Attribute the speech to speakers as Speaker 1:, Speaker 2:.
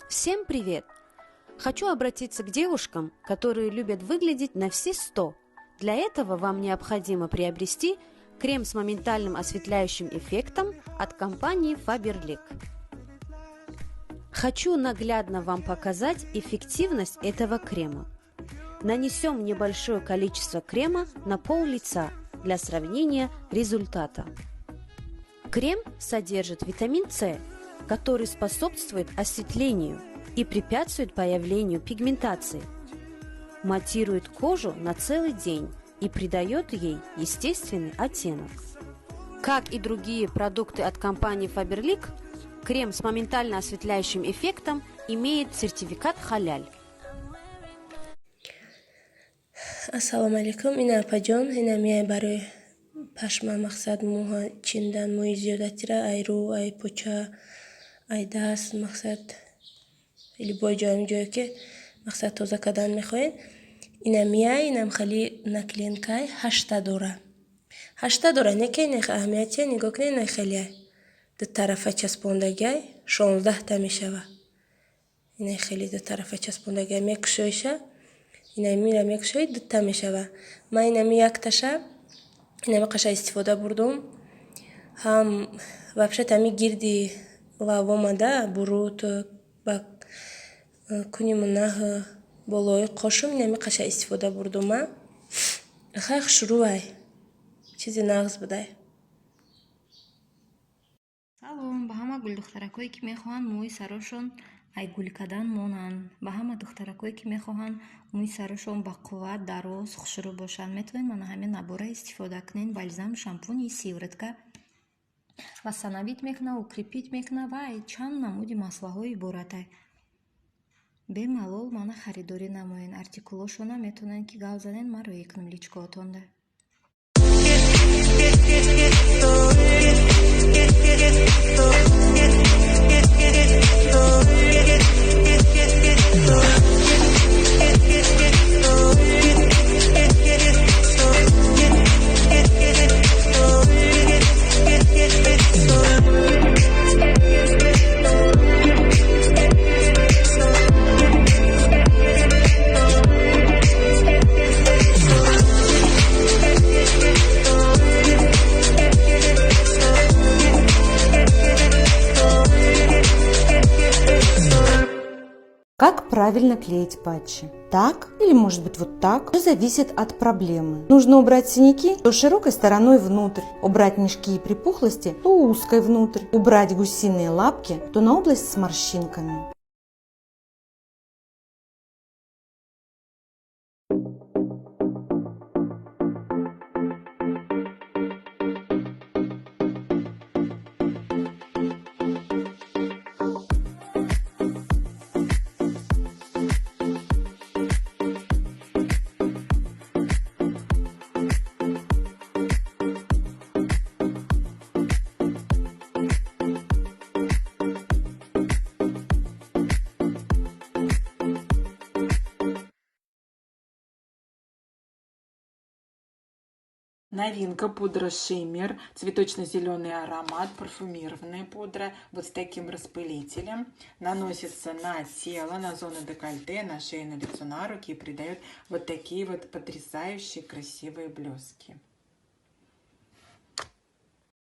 Speaker 1: Всем привет! Хочу обратиться к девушкам, которые любят выглядеть на все 100. Для этого вам необходимо приобрести крем с моментальным осветляющим эффектом от компании Faberlic. Хочу наглядно вам показать эффективность этого крема. Нанесем небольшое количество крема на пол лица для сравнения результата. Крем содержит витамин С, который способствует осветлению и препятствует появлению пигментации, матирует кожу на целый день и придает ей естественный оттенок. Как и другие продукты от компании Faberlic, крем с моментально осветляющим эффектом имеет сертификат халяль.
Speaker 2: Ассалому алейкум, ина апаҷон, ина миай барои пашма мақсад мӯҳа чиндан, мӯи зиёдатира, ай рӯ, ай поча, ай даст мақсад хеле бой ҷоям ҷое ки мақсад тоза кардан мехоҳед. Ина миай, инам хали наклинкай 8 дора. 8 дора, некай нех аҳамиятия, нигоҳ кунед, ина хеле ду тарафа часпондагай 16 та мешава. Ина хеле ду тарафа часпондагай мекушоиша. Ина мира мекушоид дута мешава. Ман инами якташа инами қаша истифода бурдум. Ҳам вообще ами гирди лав омада бурут ба куни мунаҳ болои қошум инами қаша истифода бурдума. Хай хушрӯвай. Чизи нағз будай.
Speaker 3: Салом, ба ҳама гулдухтаракое ки мехоҳанд мӯи сарошон ай гул кардан монанд, ба ҳама духтаракое ки мехоҳанд мӯи сарошон ба қувват, дароз, хушрӯ бошанд, метавонед мана ҳамин набора истифода кунед. Бальзам, шампуни, сиворотка восстановить мекунад, укрепить мекунад ва чанд намуди маслаҳои иборатай. Бемалол мана харидорӣ намоед. Артикулошона метавонед ки гап занед, маро екунам личкаотонда.
Speaker 4: Как правильно клеить патчи? Так или может быть вот так? Все зависит от проблемы. Нужно убрать синяки, то широкой стороной внутрь, убрать мешки и припухлости, то узкой внутрь, убрать гусиные лапки, то на область с морщинками.
Speaker 5: Новинка пудра Шиммер, цветочно-зеленый аромат, парфюмированная пудра, вот с таким распылителем. Наносится на тело, на зону декольте, на шею, на лицо, на руки и придает вот такие вот потрясающие красивые блески.